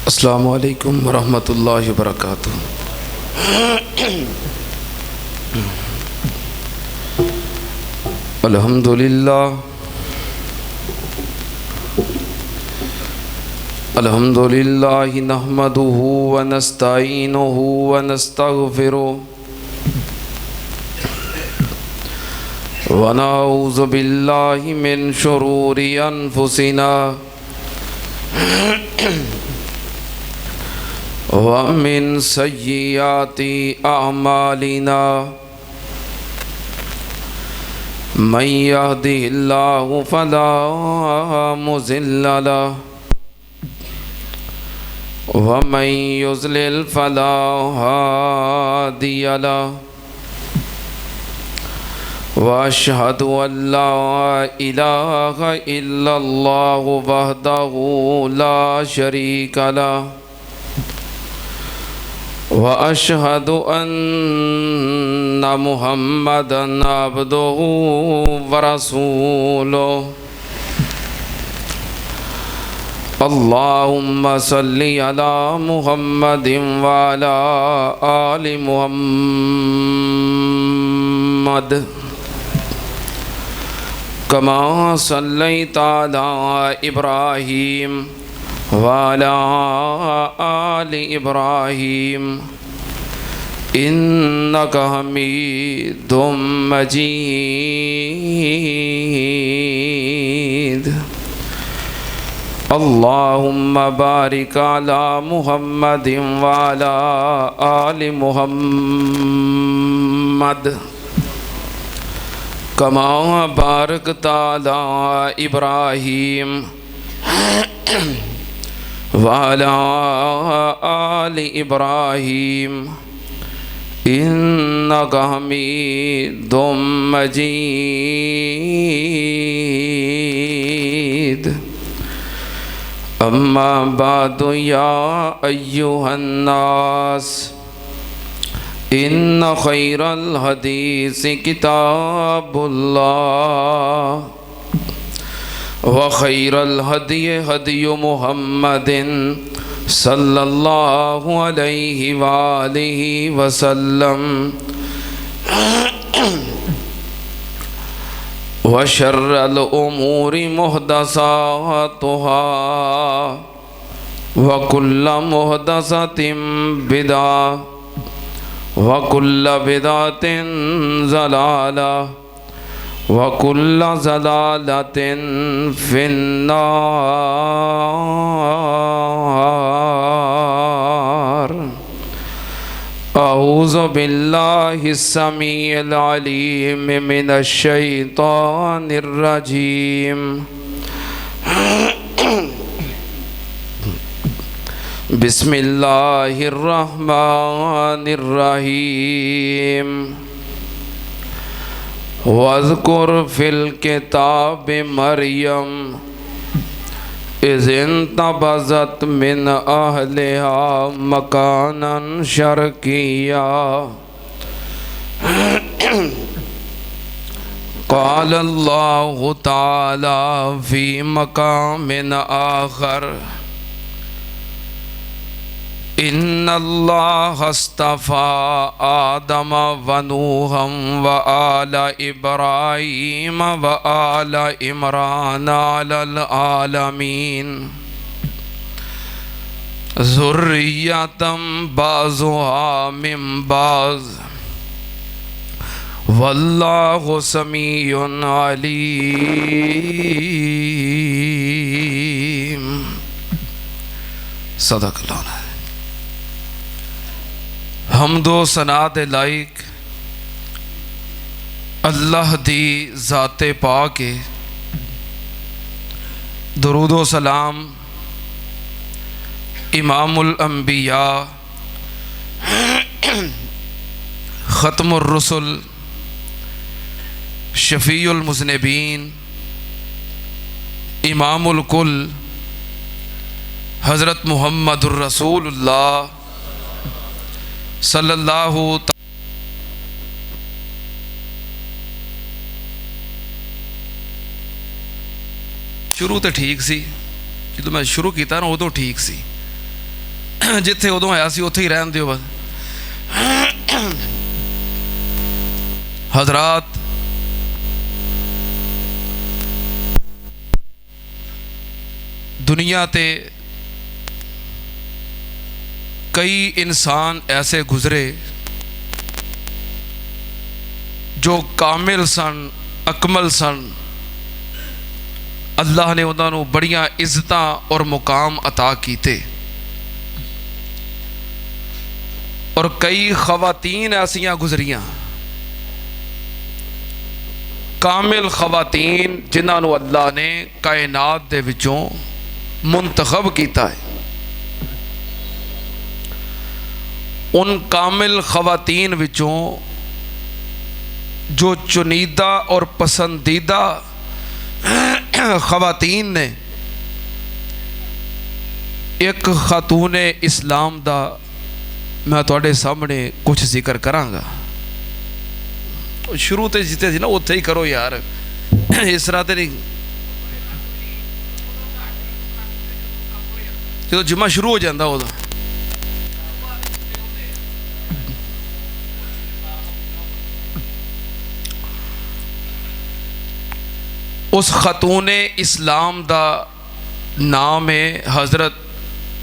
अस्सलामु अलैकुम वरहमतुल्लाहि वबरकातुहू। अल्हम्दुलिल्लाह नहमदुहु व नस्तईनुहु व नस्तगफिरुहु व नऊज़ु बिल्लाहि मिन शुरूरि अनफुसिना व मिन सय्यिआति अअमालिना। मन यहदिहिल्लाहु फला मुज़िल्ल लहु व मन युज़लिल फला हादिय लहु। व अशहदु अल्ला इलाहा इल्लल्लाहु वहदहु ला शरीका लहु व अशहदु अन्ना मुहम्मदन अब्दुहु व रसूलुहु। अल्लाहुम्मा सल्लि अला मुहम्मदिन व अला आलि मुहम्मद कमा सल्लैता अला इब्राहीम व अला आलि इब्राहीम इन्नका हमीदुम मजीद। अल्लाहुम्मा बारिक अला मुहम्मदिन व अला आलि मुहम्मद कमा बारकता अला इब्राहीम व अला आलि इब्राहीम इन्नका हमीदुम मजीद। अम्मा बादु या अय्युहन्नास इन्न खैरल हदीस किताबुल्लाह व खैरल हदी हदी मुहम्मदिन सल्लल्लाहु अलैहि वालिहि वसल्लम व शर्रल उमूरि मुहदसातुहा व कुल्ल मुहदसतिन बिदा व कुल्ल बिदातिन ज़लाला व कुल्ल ज़लालतिन फिन्नार। अऊज़ु बिल्लाहिस समीइल अलीम मिनश शैतानिर रजीम। बिस्मिल्लाहिर रहमानिर रहीम। वज़्कुर फिल किताबि मरियम इज़ इंतबज़त मिन अहलिहा मकानन शर्किया क़ाल अल्लाहु तआला फ़ी मक़ामिन आख़र इन्नल्लाह अस्तफ़ा आदम व नूहम व आल इब्राहीम व आल इमरान अलल आलमीन ज़ुर्रिय्यतम बाज़ुहा मिन बाज़ वल्लाहु समीउन अलीम। सदक़ल्लाह। हमदो सना दे लाइक अल्लाह दी ज़ाते पाक है। दुरूदो सलाम इमामुल अंबिया ख़त्मुर रुसुल शफ़ीउल मुज़निबीन, इमामुल कुल हज़रत मुहम्मदुर रसूलुल्लाह सल्लल्लाहु शुरू तो ठीक सी, जो मैं शुरू किया ना उदों ठीक सी, जिथे उदों आया सी उत्थे ही रहन दिओ बस। हज़रात, दुनिया ते कई इंसान ऐसे गुजरे जो कामिल सन, अकमल सन। अल्लाह ने उन्होंने बड़ियां इज्जतां और मुकाम अता कीते, और कई खवातीन ऐसियां गुजरियां, कामिल खवातीन जिन्होंने अल्लाह ने कायनात दे विचों मुंतखब किया है। उन कामिल खवातीन विचों जो चुनीदा और पसंदीदा खवातीन ने, एक खातून इस्लाम दा मैं तुहाडे सामने कुछ जिक्र करांगा। शुरू तो जिते सी ना उत्थे ही करो यार, इस तरह तो नहीं। जो जुम्मा शुरू हो जाता उदा उस खतून इस्लाम दा नाम है हज़रत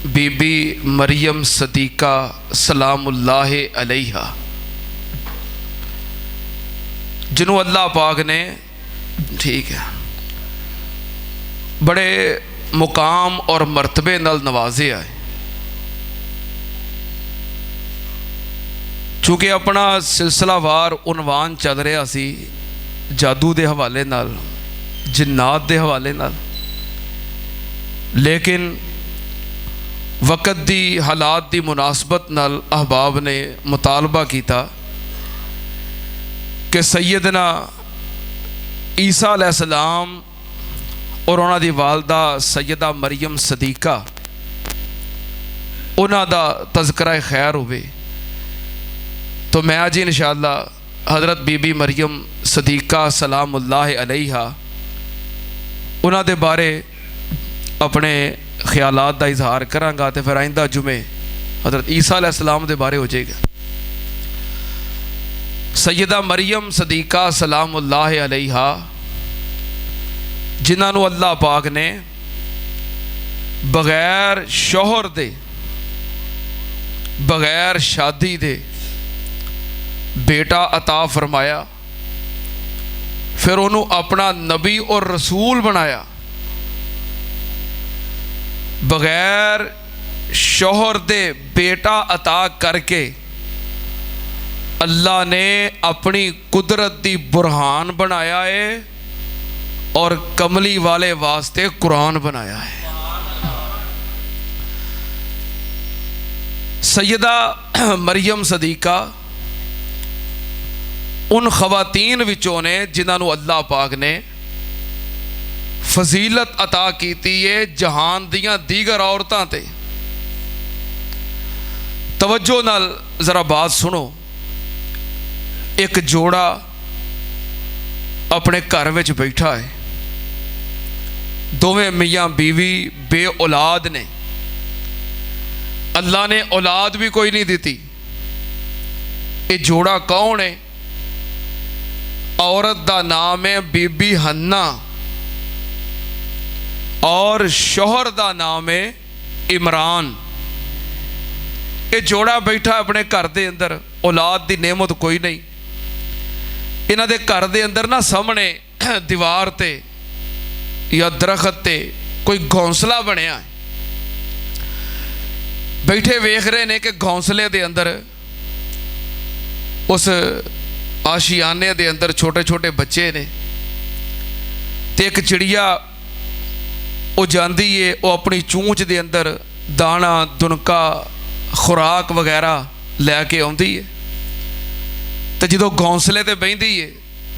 बीबी मरियम सदीका सलामुल्लाह अलैहा, जिन्हों अल्लाह पाक ने ठीक है बड़े मुकाम और मरतबे नाल नवाजिया है। चूँकि अपना सिलसिलावार उनवान चल रहा सी जादू के हवाले नाल, जिन्नात के हवाले नाल, लेकिन वक़्त दी हालात दी मुनासबत नाल अहबाब ने मुतालबा किया कि सैयदना ईसा अलैहिस्सलाम और उन्हां दी वालदा सैयदा मरियम सदीका, उन्हां दा तज़किरा खैर होवे। तो मैं अज इंशाअल्लाह हज़रत बीबी मरियम सदीका सलामुल्लाह अलैहा उन्हां दे बारे अपने ख्यालात का इजहार करांगा, तो फिर आइंदा जुमे हज़रत ईसा अलैहिस्सलाम दे बारे हो जाएगा। सैयदा मरियम सदीका सलामुल्लाह अलैहा, जिन्होंने अल्लाह पाक ने बगैर शोहर दे, बगैर शादी दे बेटा अता फरमाया, फिर उन्होंने अपना नबी और रसूल बनाया। बगैर शोहर दे बेटा अता करके अल्लाह ने अपनी कुदरत दी बुरहान बनाया है और कमली वाले वास्ते कुरान बनाया है। सैयदा मरियम सदीका उन खवातीन विचों ने जिन्होंने अल्लाह पाक ने फजीलत अता की है जहान दियां दीगर औरतां ते। तवज्जो नाल जरा बात सुनो। एक जोड़ा अपने घर विच बैठा है, दोवें मियाँ बीवी बे औलाद ने, अल्लाह ने औलाद भी कोई नहीं दी। ये जोड़ा कौन है? औरत का नाम है बीबी हन्ना और शोहर का नाम है इमरान। ये जोड़ा बैठा अपने घर के अंदर, औलाद की नेमत कोई नहीं। इन्हां दे घर के अंदर ना सामने दीवार ते या दरखत ते कोई घोंसला बनया, बैठे वेख रहे ने कि घोंसले के अंदर उस आशियाने दे अंदर छोटे छोटे बच्चे ने, ते एक चिड़िया वो जाती है, वो अपनी चूंच दे अंदर दाना दुनका खुराक वगैरह लैके आती है। तो जो घोंसले ते बहिंदी है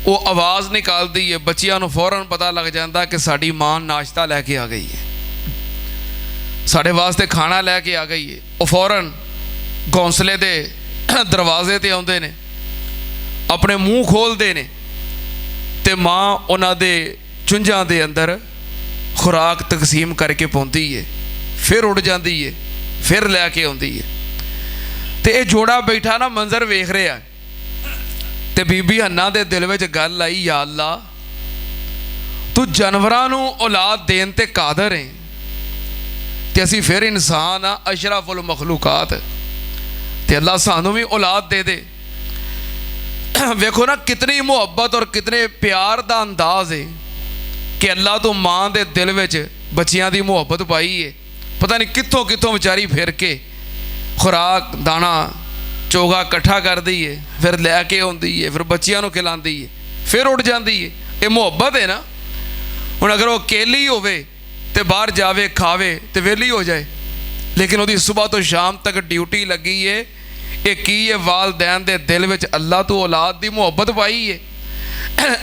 वो आवाज़ निकालती है, बच्चियां नूं फौरन पता लग जाता कि साड़ी मां नाश्ता लैके आ गई है, साढ़े वास्ते खाना लैके आ गई है। वो फौरन घोंसले के दरवाजे ते आउंदे ने, अपने मूँह खोलते ने, ते मां उन्हां दे चुंझां दे अंदर खुराक तकसीम करके पाउंदी है, फिर उड़ जाती है, फिर लैके आउंदी है। ते ये जोड़ा बैठा ना मंजर वेख रहा, ते बीबी हन्ना दे दिल विच गल आई, या अल्लाह तू जानवरां नूं औलाद देन ते कादर है, ते असीं फिर इंसान आ, अशरफुल मखलूकात, ते अल्लाह सानू भी औलाद दे दे। वेखो ना कितनी मुहब्बत और कितने प्यार का अंदाज है कि अल्लाह तो मां दे दिल विच बच्चियां दी मुहब्बत पाई है। पता नहीं कित्थों कित्थों बेचारी फिर के खुराक दाना चोगा इकट्ठा कर दी है, फिर लैके आउंदी है, फिर बच्चियां नूं खिलांदी है, फिर उड़ जाती है। ये मुहब्बत है ना। हुण अगर वो अकेली होवे ते बाहर जावे खावे ते वेली हो जाए, लेकिन वो सुबह तो शाम तक ड्यूटी लगी है। ये की है, वालदैन दे दिल विच अल्लाह तो औलाद दी मुहब्बत पाई है।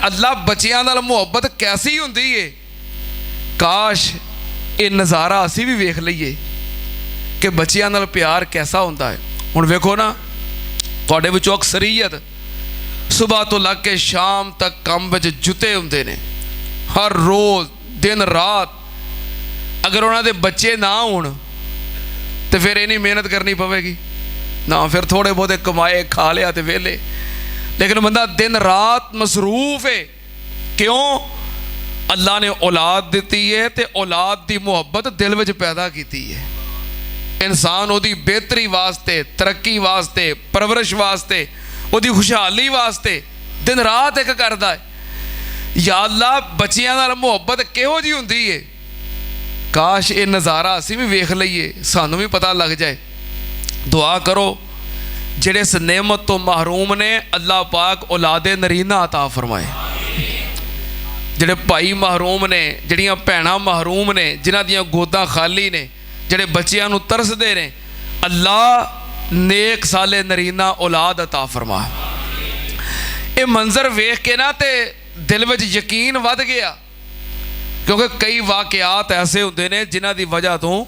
अल्लाह बच्चियां नाल मुहब्बत कैसी हुंदी है, काश ये नज़ारा असी भी वेख लईए कि बच्चियां नाल प्यार कैसा हुंदा है। हुण वेखो ना, तुहाडे विचों अक्सरीयत सुबह तो लग के शाम तक काम विच जुते हुंदे ने, हर रोज़ दिन रात। अगर उन्हां दे बच्चे ना होण तो फिर इन्नी मेहनत करनी पवेगी ना, फिर थोड़े बहुते कमाए खा लिया तो वेले। लेकिन बंदा दिन रात मसरूफ है, क्यों? अल्लाह ने औलाद दी है, तो औलाद की मुहब्बत दिल विच पैदा की है। इंसान ओदी बेहतरी वास्ते, तरक्की वास्ते, परवरिश वास्ते, ओदी खुशहाली वास्ते दिन रात एक करता है। या अल्लाह बच्चियां नाल मुहब्बत किहो जी हुंदी है, काश ये नज़ारा असी भी वेख लईए, सानू भी पता लग जाए। दुआ करो जेड़े इस नेमत तो महरूम ने, अल्लाह पाक औलादे नरीना अता फरमाए। जेड़े भाई महरूम ने, जड़ियाँ भैणां महरूम ने, जिन्हां दियां गोदां खाली ने, जेड़े बच्चियां नूं तरसदे ने, अल्लाह नेक साले नरीना औलाद अता फरमा। ये मंजर वेख के ना ते दिल विच यकीन वध गया, क्योंकि कई वाकयात ऐसे होंदे ने जिन्हां दी वजह तो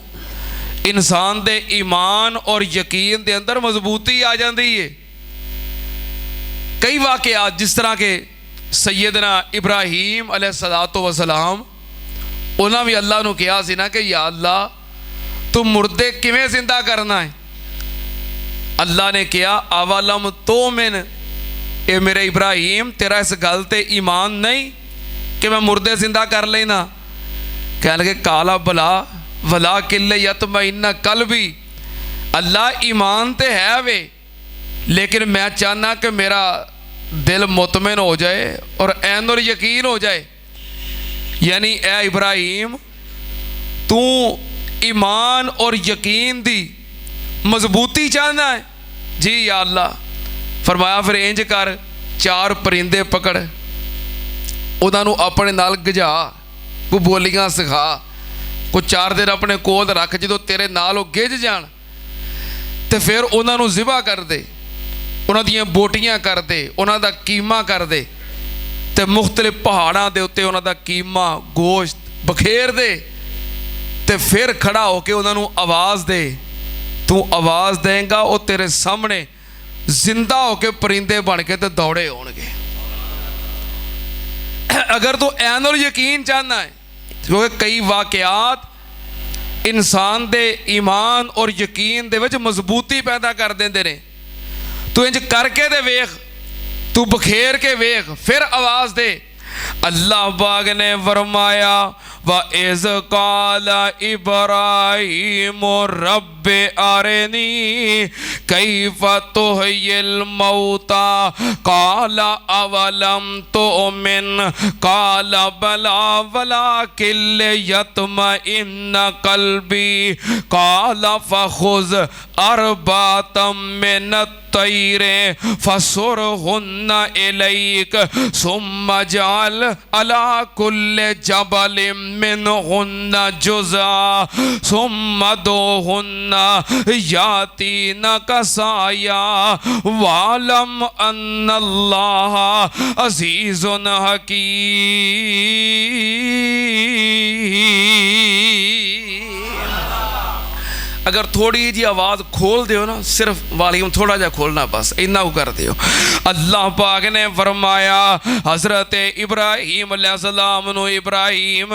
इंसान दे ईमान और यकीन दे अंदर मजबूती आ जाती है। कई वाकयात जिस तरह के सैयदना इब्राहीम अलैहिस्सलातो वसलाम, उन्होंने भी अल्लाह नूं कहा सी ना कि या अल्लाह तू मुर्दे किवें जिंदा करना है। अल्लाह ने कहा अवलम तो मिन, ए मेरे इब्राहीम तेरा इस गल ते ईमान नहीं कि मैं मुर्दे जिंदा कर लेना। कह लगे काला बला वला किले यतमइन्ना कल्बी, अल्लाह ईमान तो है वे, लेकिन मैं चाहना कि मेरा दिल मुतमिन हो जाए और ऐन और यकीन हो जाए। यानी ए इब्राहीम तू ईमान और यकीन दी मजबूती चाहना है जी या अल्लाह। फरमाया फिर इंज कर, 4 परिंदे पकड़, उन्होंने अपने नाल गजा, को बोलियां सिखा, को 4 दिन अपने कोल रख, जो तेरे नाल गिज जान तो फिर उन्होंने ज़िबा कर दे, उन्होंने बोटियां कर दे, उन्होंने कीमा कर दे, तो मुख्तलिफ पहाड़ों के उत्ते उन्होंने कीमा गोश्त बखेर दे, तो फिर खड़ा होके उन्होंने आवाज़ दे। तू आवाज़ देगा वो तेरे सामने जिंदा होके परिंदे बन के तो दौड़े होणगे। अगर तू ऐन और यकीन चाहना है, क्योंकि कई वाकयात इंसान दे ईमान और यकीन दे विच मजबूती पैदा कर देंदे ने। तू इंज करके दे वेख, तू बखेर के वेख, फिर आवाज़ दे। अल्लाह पाक ने फरमाया व इज़ काला इब्राहीम रब्बे अरनी कैफ तुह्यिल मौता काला अवलम तुमिन काला बला वलाकिन लियत्मइन्ना कल्बी काला फखुज़ अर्बातम मिनत तैरे फसुरहुन्ना इलैक सुम्मा जाल अला कुल्ले जबलिम मिनहुन्ना जुज़ा सुम्मा दोहुन्ना यातीना कसाया वालम अन्नल्लाह अज़ीज़ुन हकीम। अगर थोड़ी जी आवाज़ खोल दियो ना, सिर्फ वॉल्यूम थोड़ा जा खोलना, बस इन्ना को कर दियो। अल्लाह पाक ने फरमाया हज़रत इब्राहीम अलैहिस्सलाम नु इब्राहीम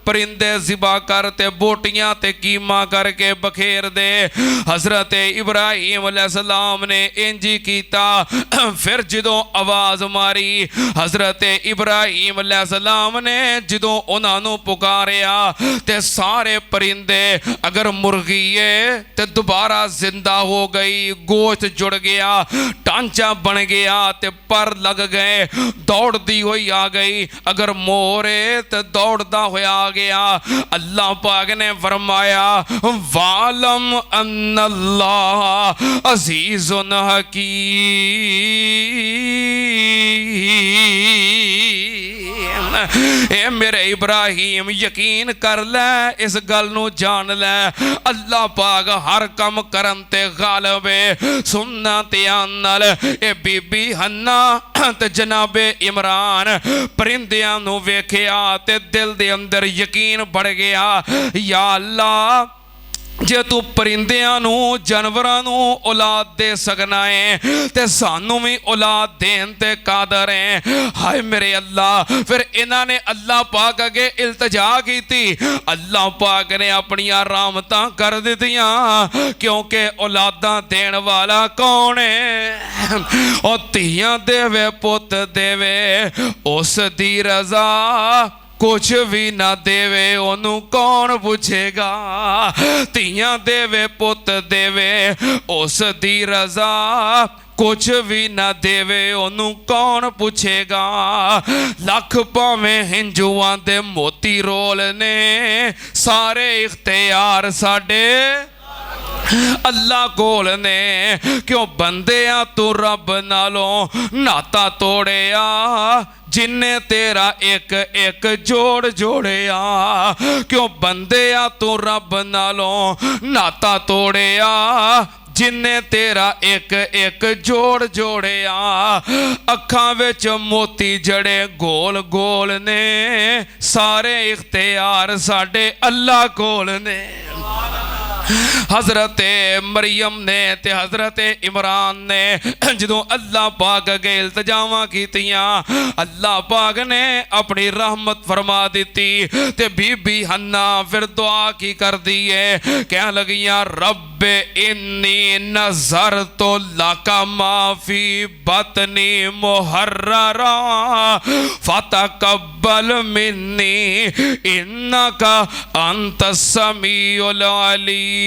परिंदे ज़िबा कर ते बोटियां ते कीमा करके बखेर दे। हज़रत इब्राहीम अलैहिस्सलाम ने इंज ही कीता। फिर जदों आवाज़ मारी हज़रत इब्राहीम अलैहिस्सलाम ने, जदों उन्हां नू पुकारिया ते सारे परिंदे अगर मुर्गी ते दोबारा जिंदा हो गई, गोश्त जुड़ गया, ढांचा बन गया ते पर लग गए, दौड़ती हुई आ गई। अगर मोर ते दौड़ता हुआ आ गया। अल्लाह पाक ने फरमाया वालम अन्नल्लाह अज़ीज़ुन हकीम। ए मेरे इब्राहीम यकीन कर ले, इस गल नू जान ले, अल्लाह पाक हर कम करन ते गालिब है। सुनना ध्यान नाल, ए बीबी हन्ना ते जनाबे इमरान परिंदियां नू वेखिया ते दिल दे अंदर यकीन बढ़ गया। या अल्लाह जे तू परिंदियां नू जानवरां नू औलाद दे सकना है ते सानू भी औलाद देन ते कादर है। हाय मेरे अल्लाह, फिर इन्हां ने अल्लाह पाक अगे इल्तजा की थी। अल्लाह पाक ने अपनियां रहमतां कर दित्तियां, क्योंकि औलादां देन वाला कौन है? और धीयां देवे पुत देवे, उस दी रजा कुछ भी ना देवे ओनू कौन पूछेगा? धीयां देवे पुत देवे, उस दी रजा कुछ भी ना देवे ओनू कौन पूछेगा? लख भावें हिंदुआं दे मोती रोल ने, सारे इख्तियार साडे अल्लाह कोल ने। क्यों बंदिया तू रब नालों नाता तोड़िया, जिन्ने तेरा एक एक जोड़ जोड़िया। क्यों बंदिया तू रब नालों नाता तोड़िया, जिन्ने तेरा एक एक जोड़ जोड़िया। अखां विच मोती जड़े गोल गोल ने, सारे इख्तियार साडे अल्लाह कोल ने। हज़रत मरियम ने ते हज़रत इमरान ने जदों अल्लाह पाक अगे इल्तजावां कीतियां, अल्लाह पाक ने अपनी रहमत फरमा दी। ते बीबी हन्ना फिर दुआ की कर दी है, कह लगियां रब्बे इन्नी नज़र तो लाका माफी बतनी मुहर्ररा फतकब्बल मिन्नी इन्नका अंत समीउल अलीम।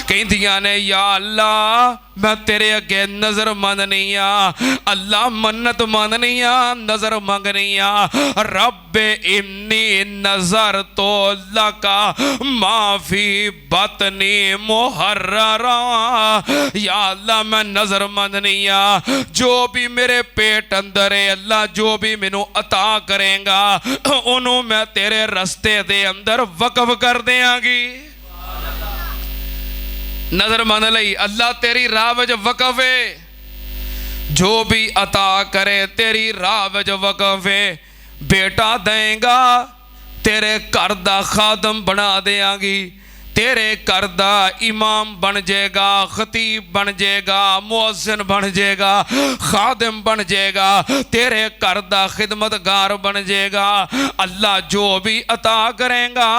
कहदियां ने या अल्लाह मैं तेरे अगे नजर मंगनी आ, अल्लाह मन्नत मंगनी आ, नजर मंगनी आ। रब्बे इन्नी नजर तो लका माफी बतनी मुहर्ररा, या अल्लाह मैं नजर मंगनी आ, जो भी मेरे पेट अंदर है अल्लाह जो भी मैनू अता करेगा उन्हों मैं तेरे रस्ते दे अंदर वकफ कर देंगी। नजर मन लई अल्लाह तेरी राह विच वकफ है, जो भी अता करे तेरी राह विच वकफ है। बेटा देगा तेरे घर दा खादम बना देंगी, तेरे घर दा इमाम बन जाएगा, खतीब बन जाएगा, मुअज्जिन बन जाएगा, खादिम बन जाएगा, तेरे घर दा खिदमतगार बन जाएगा। अल्लाह जो भी अता करेगा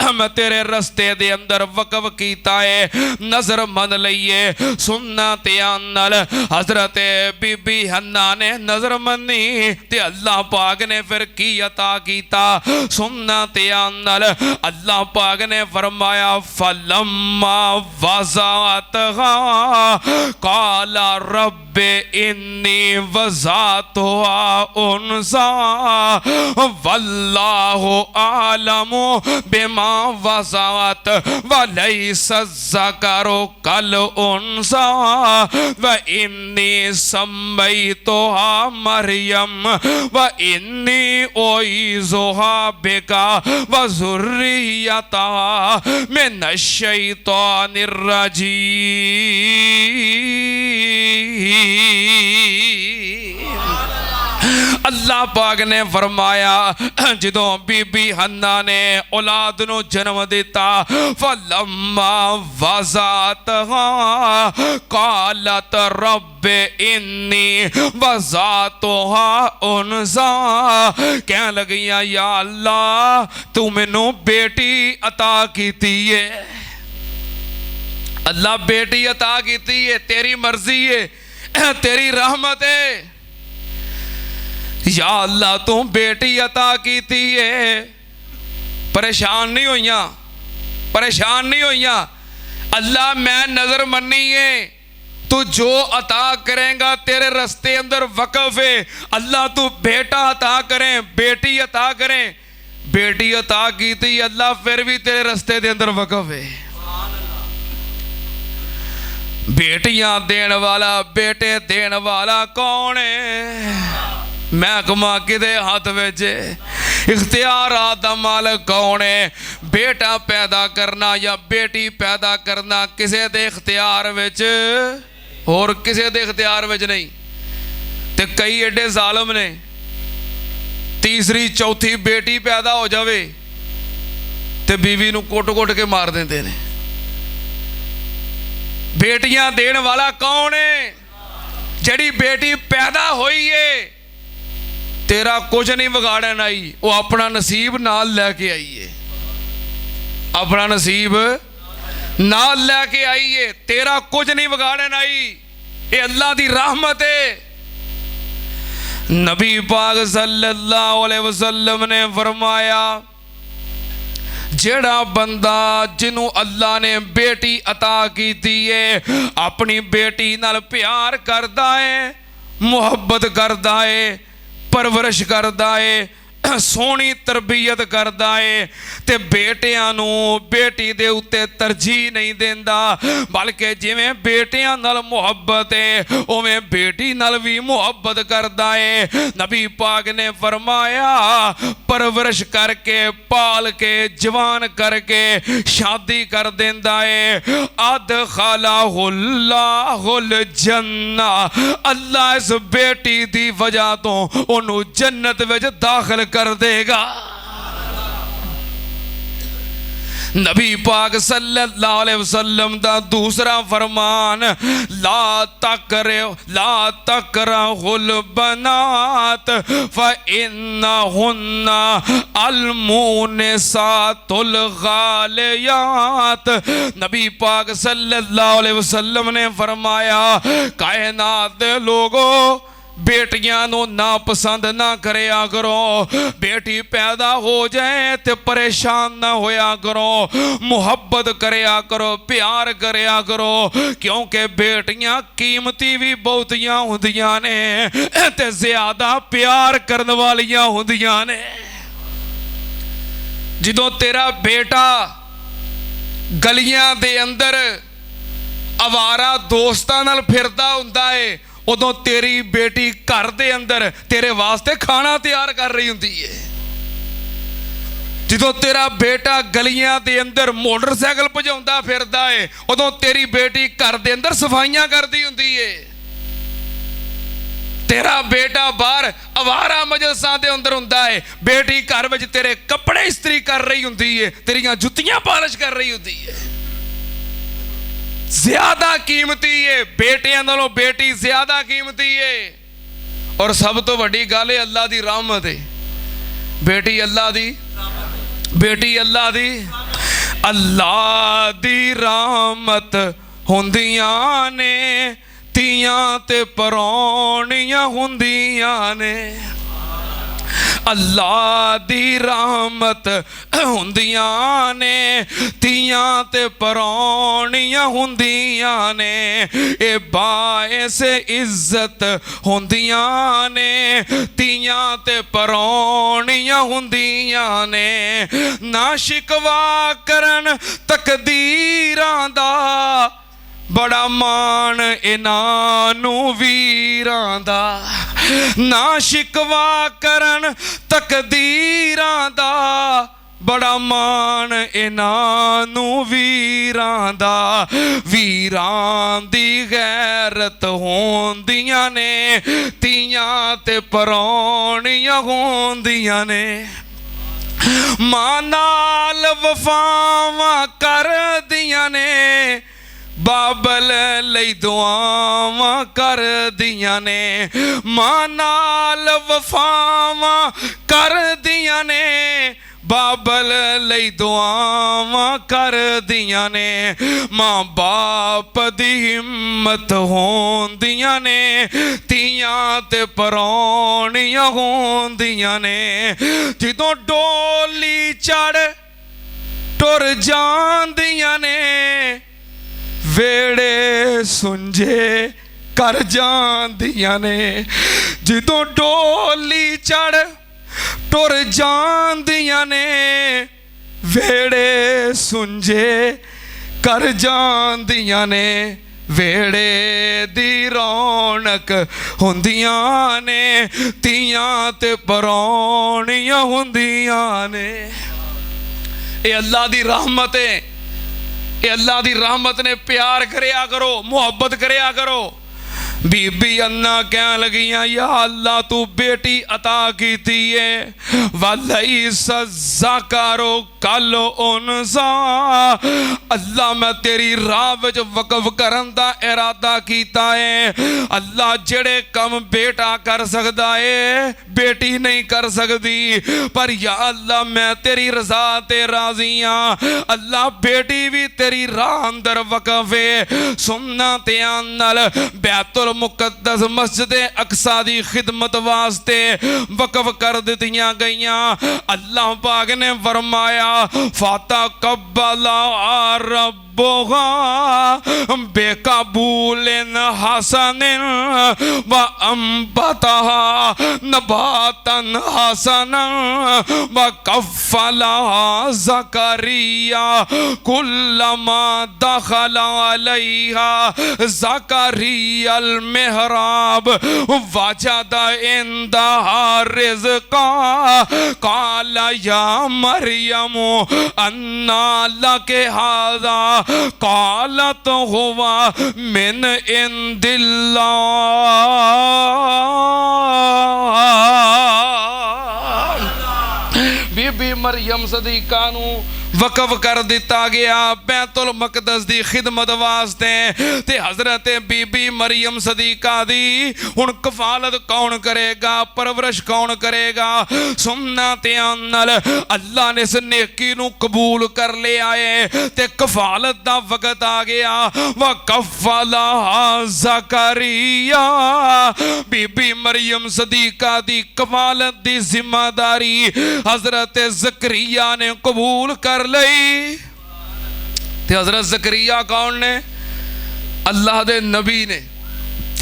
मैं तेरे रस्ते दे अंदर वकफ कीता है। नजर मन लईए सुनना ध्यान नाल। हजरत बीबी हन्ना ने नजर मनी ते अल्लाह पाक ने फिर की अता कीता, सुनना ध्यान नाल। अल्लाह पाक ने फरमाया फलम्मा वज़अतहा क़ाल रब्बि इन्नी वज़अतहा उन्सा वल्लाहु आलमु बिमा वज़अत वलैसा ज़करु कल उन्सा व इन्नी सम्मैतुहा मरियम व इन्नी उईज़ुहा बिका व ज़ुर्रियतहा मिनश्शैतानिर रजीम। अल्लाह पाक ने फरमाया जदों बीबी हन्ना ने औलाद नूं जन्म दिता फलम्मा वज़अतहा क़ालत रब्बि इन्नी वज़अतुहा उन्सा कहने लगियां या अल्लाह तू मैनू बेटी अता कीती है। अल्लाह बेटी अता कीती है, तेरी मर्जी है, तेरी रहमत है। या अल्लाह तू बेटी अता कीती है, परेशान नहीं होइयां, परेशान नहीं होइयां। अल्लाह मैं नजर मन्नी है, तू जो अता करेगा तेरे रस्ते अंदर वक़फ़ है। अल्लाह तू बेटा अता करें, बेटी अता करें, बेटी अता कीती अल्लाह फिर भी तेरे रस्ते के अंदर वक़फ़ है। बेटियां देने वाला, बेटे देने वाला कौन है? महकमा किदे हाथ विच, इख्तियारात दा मालिक कौन है? बेटा पैदा करना या बेटी पैदा करना किसी दे इख्तियार विच और किसी दे इख्तियार विच नहीं। ते कई एडे जालिम ने तीसरी चौथी बेटी पैदा हो जावे ते बीवी नूं कुट कुट के मार देंदे ने। बेटियां देण वाला कौन है? जड़ी बेटी पैदा हुई है तेरा कुछ नहीं बिगाड़न आई, वो अपना नसीब नाल लैके आई है, अपना नसीब नाल लैके आई है, तेरा कुछ नहीं बिगाड़न आई। ये अल्लाह दी रहमत है। नबी पाक सल्लल्लाहु अलैहि वसल्लम ने फरमाया जेड़ा बंदा जिन्हों अल्लाह ने बेटी अता कीती है अपनी बेटी नाल प्यार करदा है, मुहब्बत करदा है, परवरिश करदा है, सोहनी तरबियत करदा है ते बेटियां नूं बेटी दे उत्ते तरजीह नहीं देंदा, बल्कि जिवें बेटियां नाल मुहब्बत है उवें बेटी नाल भी मुहब्बत करदा है। नबी पाक ने फरमाया परवरिश करके पाल के जवान करके शादी कर देंदा है। अदखलहुल्लाहुल जन्ना, अल्लाह इस बेटी दी वजह तो उन्हों जन्नत विच दाखिल कर देगा। नबी पाक सल्लल्लाहु अलैहि वसल्लम दा दूसरा फरमान ला तकरहुल बनात फइन्नहुन्ना अलमुनिसातुल गालियात। नबी पाक सल्लल्लाहु अलैहि वसल्लम ने फरमाया कायनात दे लोगों बेटियां नो ना पसंद ना करया करो, बेटी पैदा हो जाए तो परेशान ना होया करो, मुहब्बत करया करो, प्यार करया करो, क्योंकि बेटियां कीमती भी बहुतियां हुंदियां ने ते ज्यादा प्यार करने वालियां हुंदियां ने। जदों तेरा बेटा गलियां दे अंदर आवारा दोस्तां नाल फिरदा हुंदा है उदों तेरी बेटी घर दे अंदर तेरे वास्ते खाना तैयार कर रही हुंदी है। जदों तेरा बेटा गलियां दे अंदर मोटरसाइकिल भजाउंदा फिरदा है उदों तेरी बेटी घर दे अंदर सफाइयां करदी हुंदी है। तेरा बेटा बाहर आवारा मजलिसां दे अंदर हुंदा है, बेटी घर विच तेरे कपड़े इस्त्री कर रही हुंदी है, तेरियां जुत्तियां पालिश कर रही हुंदी है। ज्यादा कीमती है, बेटियां नालों बेटी ज्यादा कीमती है। और सब तो बड़ी गल है अल्लाह दी रहमत है। बेटी अल्लाह दी, बेटी अल्लाह दी, अल्लाह दी रहमत हुंदियां ने तियां ते परौणियां हुंदियां ने। अल्लाह दी रहमत हुंदियां ने तियां ते परौणियां हुंदियां ने ए बाएसे इज्जत हुंदियां ने तियां ते परौणियां हुंदियां ने ना शिकवा करन तकदीरां दा बड़ा मान इन्हां नू वीरां दा ना शिकवा करन तकदीरां दा बड़ा मान इन्हां नू वीरां दा वीरां दी गैरत होंदियां ने तियां ते परौणियां होंदियां ने मां नाल वफावां कर दियां ने बाबल लई दुआवां कर दियां ने मां नाल वफावां कर दियां ने बाबल लई दुआवां कर दियां ने मां बाप दी हिम्मत होंदियां ने तियां ते परौणियां होंदियां ने जिदों डोली चढ़ टुर जांदियां ने वेड़े सुंझे कर जांदियां ने जिदों डोली चढ़ टुर जांदियां ने वेड़े सुंझे कर जांदियां ने वेड़े दी रौनक हुंदियां ने तियां ते परौणियां हुंदियां ने ये अल्लाह दी रहमत है ये अल्लाह दी रहमत ने प्यार करया करो मुहब्बत करया करो बीबी अन्ना कह लगियां या अल्लाह तू बेटी अता कीती है वलई सज़ाकारो कल उनसा अल्लाह मैं तेरी राह विच वकफ करन दा इरादा कीता है अल्लाह जेड़े कम बेटा कर सकदा है बेटी नहीं कर सकदी पर या अल्लाह मैं तेरी रजा ते राजी हां अल्लाह बेटी भी तेरी राह अंदर वकफ है सुन्ना ते नाल बैतुल मुकद्दस मस्जिद अक्सा दी खिदमत वास्ते वकफ कर दित्तियां गईयां अल्लाह पाक ने फरमाया फाता कब्बला रब्बुहा बेकाबूलिन हसनिन व अंबतहा नबातन हसनन व कफ़लहा ज़करिया कुल्लमा दखला अलैहा ज़करिया मेहराब वजदा इंदहा रिज़्क़ा क़ाल या मरियम अन्ना लके हाज़ा क़ालत हुवा मिन इंदिल्लाह बीबी मरियम सदीका नू वकफ कर दिता गया बैतुल मकदस दी खिदमत वास्ते ते हजरत बीबी मरियम सदीका दी हुण कफालत कौन करेगा परवरिश कौन करेगा सुनना ते नाल अल्लाह ने इस नेकी नू कबूल कर लिया है ते कफालत दा वक्त आ गया व कफ़लहा ज़करिया बीबी मरियम सदीका दी कफालत दी जिम्मेदारी हजरत ज़करिया ने कबूल कर लई ते हजरत ज़करिया कौन ने अल्लाह दे नबी ने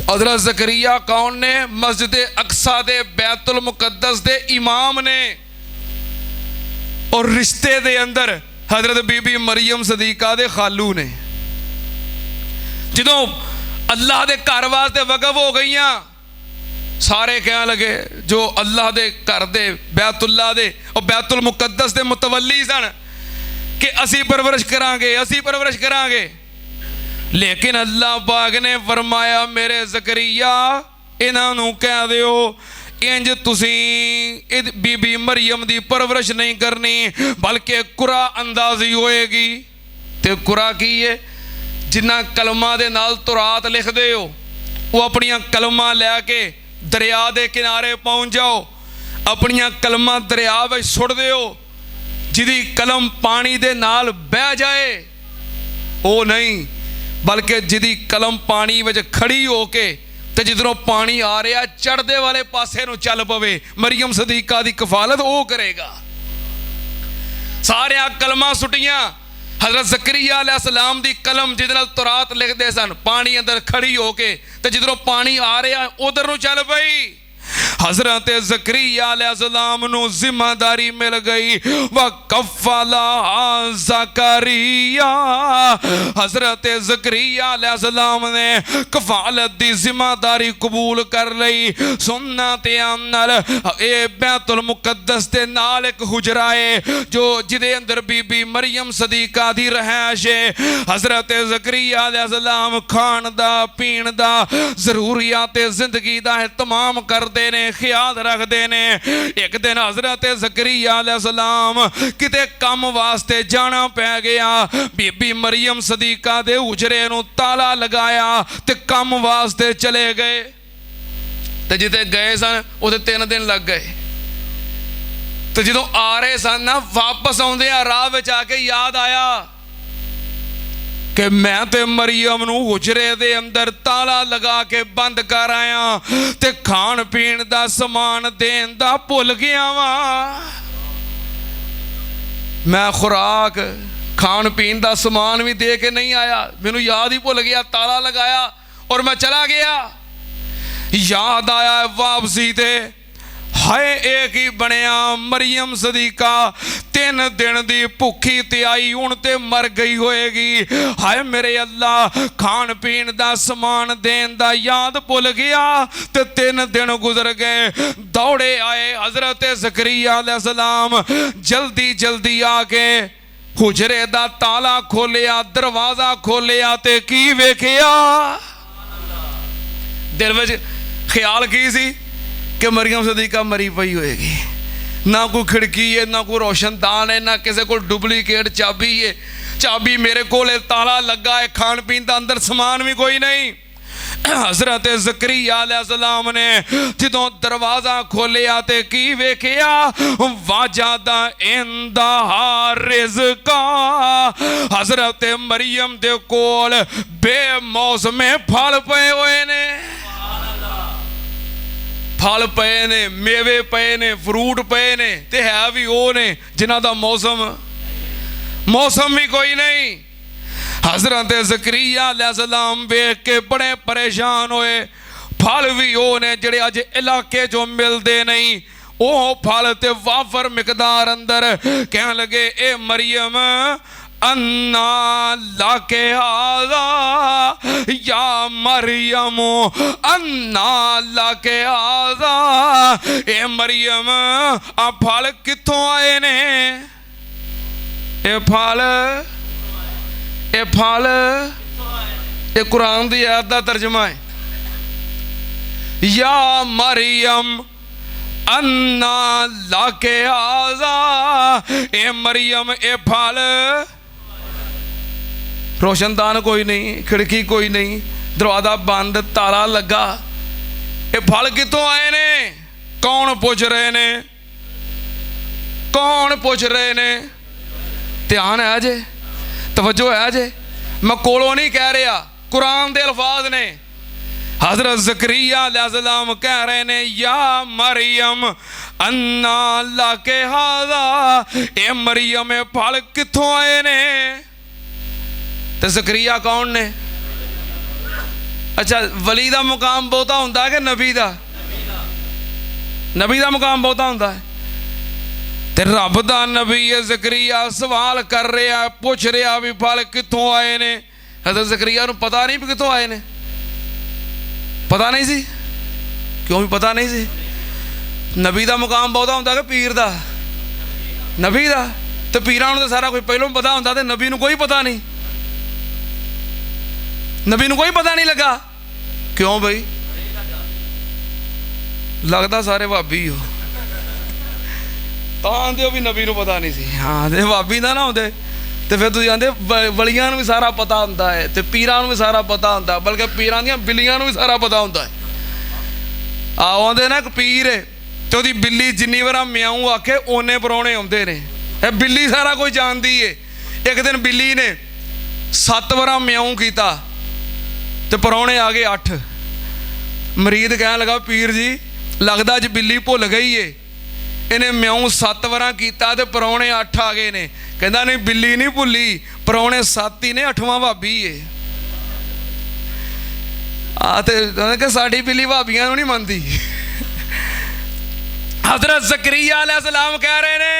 हजरत ज़करिया कौन ने मस्जिद अक्सा दे बैतुल मुकद्दस दे इमाम ने और रिश्ते दे अंदर हजरत बीबी मरियम सदीका दे खालू ने जदों अल्लाह दे घर वास्ते वकफ हो गईयां सारे कह लगे जो अल्लाह दे घर दे बैतुल्लाह दे और बैतुल मुकद्दस दे मुतवल्ली सन कि असी परवरिश करांगे असी परवरिश करांगे लेकिन अल्लाह पाक ने फरमाया मेरे ज़करिया इन्हां नूं कह दिओ इंज तुसीं बीबी मरियम दी परवरिश नहीं करनी बल्कि कुरा अंदाजी होएगी ते कुरा की है जिन्ना कलमा दे नाल तुरात लिखदे हो वो अपनियां कलमा लैके दरिया दे किनारे पहुंच जाओ अपनियां कलमा दरिया विच सुट दिओ जिदी कलम पानी दे नाल बह जाए वो नहीं बल्कि जिदी कलम पानी विच खड़ी होके ਤੇ ਜਿੱਧਰੋਂ ਪਾਣੀ ਆ ਰਿਹਾ ਚੜ੍ਹਦੇ ਵਾਲੇ ਪਾਸੇ ਨੂੰ ਚੱਲ ਪਵੇ। ਮਰੀਮ ਸਦੀਕਾ ਦੀ ਕਫਾਲਤ ਉਹ ਕਰੇਗਾ। ਸਾਰਿਆਂ ਕਲਮਾਂ ਸੁੱਟੀਆਂ। हज़रत ज़करिया अलैहिस्सलाम दी कलम जिहदे नाल तौरात लिखदे सन, पानी अंदर खड़ी हो के ते जिधरों पानी आ रहा उधर नूं चल पई। हज़रत ज़करिया अलैहिस्सलाम नूं जिम्मेदारी मिल गई। व कफ़ला ज़करिया, हज़रत ज़करिया अलैहिस्सलाम ने कफ़ालत दी जिम्मेदारी कबूल कर लई। सुन्ना ते नाल ए बैतुल मुक़द्दस दे नाल एक हुजरा है जो जिदे अंदर बीबी मरियम सदीका दी रहائش है। हज़रत ज़करिया अलैहिस्सलाम खान दा पीण दा ज़रूरियात ज़िंदगी दा तमाम कर ने ख्याल रखते ने। एक दिन हज़रत ज़करिया अलैहिस्सलाम किते काम वास्ते जाना पै गया। बीबी मरियम सदीका दे हुजरे नूं ताला लगाया ते काम वास्ते चले गए। ते जिते गए सन उते 3 दिन लग गए। तो जदों आ रहे सन ना वापस आउंदे राह विच आके याद आया कि मैं ते मरियम नूं हुजरे दे अंदर ताला लगा के बंद कर आया ते खाण पीण दा समान देन दा भुल गया वा। मैं खुराक खाण पीण दा समान भी दे के नहीं आया, मैनू याद ही भुल गया, ताला लगाया और मैं चला गया। याद आया वापसी ते हाय एक ही बनया मरियम सदीका 3 दिन दी भुखी ते आई हुण ते मर गई होएगी। हाय मेरे अल्लाह खाण पीण दा समान देन दा याद भुल गया ते 3 दिन गुजर गए। दौड़े आए हज़रत ज़करिया अलैहिस्सलाम जल्दी जल्दी आके हुजरे दा ताला खोलिया, दरवाजा खोलिया ते की वेखिया। दिल विच ख्याल की सी कि मरियम सदीका मरी पई होएगी। ना कोई खिड़की है, ना कोई रोशनदान है, ना किसी को डुप्लीकेट चाबी है। चाबी मेरे को ताला लगा है, खान पीन का अंदर समान भी कोई नहीं। हज़रत ज़करिया अलैहिस्सलाम ने जदों दरवाजा खोलिया ते की वेखिया वाजदा इंदहा रिज़्का। हज़रत मरियम दे कोल बेमौसमे फल पे हुए ने, फल पे ने, मेवे पे ने, फ्रूट पे ने ते है भी वो ने जिन्हां दा मौसम भी कोई नहीं। हज़रत ज़करिया अलैहिस्सलाम वेख के बड़े परेशान होए। फल भी वो ने जिहड़े अज इलाके चों मिलदे नहीं, वो फल ते वाफर मिकदार अंदर। कहन लगे ए मरियम अन्ना लाके आजा या मरियम अन्ना लाके आजा। ए मरियम आ फल कित्थों आए ने? ए फल ए कुरान दी आयत दा तर्जमा है। या मरियम अन्ना लाके आजा। ए मरियम ए फल, रोशनदान कोई नहीं, खिड़की कोई नहीं, दरवाजा बंद, ताला लगा। ये फल कितों आए ने? कौन पूछ रहे ने? कौन पूछ रहे ने? ध्यान है जे, तवज्जो है जे, मैं कोलों नहीं कह रहा, कुरान दे अल्फाज ने। हज़रत ज़करिया अलैहिस्सलाम कह रहे ने या मरियम अन्ना लाके हाज़ा। ए मरियम ए फल कितों आए ने? तो ज़करिया कौन ने? अच्छा वली का मुकाम बहुता होंदा है कि नबी का? नबी का मुकाम बहुता होंदा है। ते रब दा नबी है ज़करिया सवाल कर रहा है, पूछ रहा भी फल कितों आए ने। हज़रत ज़करिया नूं पता नहीं भी कितों आए ने, पता नहीं सी। क्यों भी पता नहीं सी? नबी का मुकाम बहुता होंदा कि पीर दा? नबी दा। तो पीरां नूं तो सारा कुछ पहलों पता होंदा, ते नबी नूं कोई पता नहीं। नबी नूं कोई पता नहीं लगा। क्यों भाई? लगता सारे भाभी हो तो आंदे हो भी नबी नूं पता नहीं सी। हाँ जे भाभी दा ना होंदे तो फिर तुसीं आंदे वलियां नूं भी सारा पता होंदा है, ते पीरां नूं भी सारा पता होंदा, बल्कि पीरां दियां बिल्लियां नूं भी सारा पता होंदा है। आओ आंदे ना एक पीर है तो ओहदी बिल्ली जिन्नी बार म्याऊं आखे ओने परौणे आउंदे ने। ए बिल्ली सारा कुछ जानदी है। एक दिन बिल्ली ने 7 बार म्याऊं कीता ते परौणे आ गए 8। ਮਰੀਦ ਕਹਿਣ ਲੱਗਾ ਪੀਰ ਜੀ ਲੱਗਦਾ ਅੱਜ ਬਿੱਲੀ ਭੁੱਲ ਗਈ ਏ, ਇਹਨੇ ਮਿਉਂ 7 ਵਾਰਾਂ ਕੀਤਾ ਤੇ ਪਰੌਣੇ 8 ਆ ਗਏ ਨੇ। ਕਹਿੰਦਾ ਨਹੀਂ ਬਿੱਲੀ ਨਹੀਂ ਭੁੱਲੀ, ਪਰੌਣੇ 7 ਹੀ ਨੇ, 8ਵਾਂ ਭਾਬੀ ਏ। ਆ ਤੇ ਕਿ ਸਾਡੀ ਬਿੱਲੀ ਭਾਬੀਆਂ ਨੂੰ ਨਹੀਂ ਮੰਨਦੀ। ਹਜ਼ਰਤ ਜ਼ਕਰੀਆ अलैहिस्सलाम कह रहे ने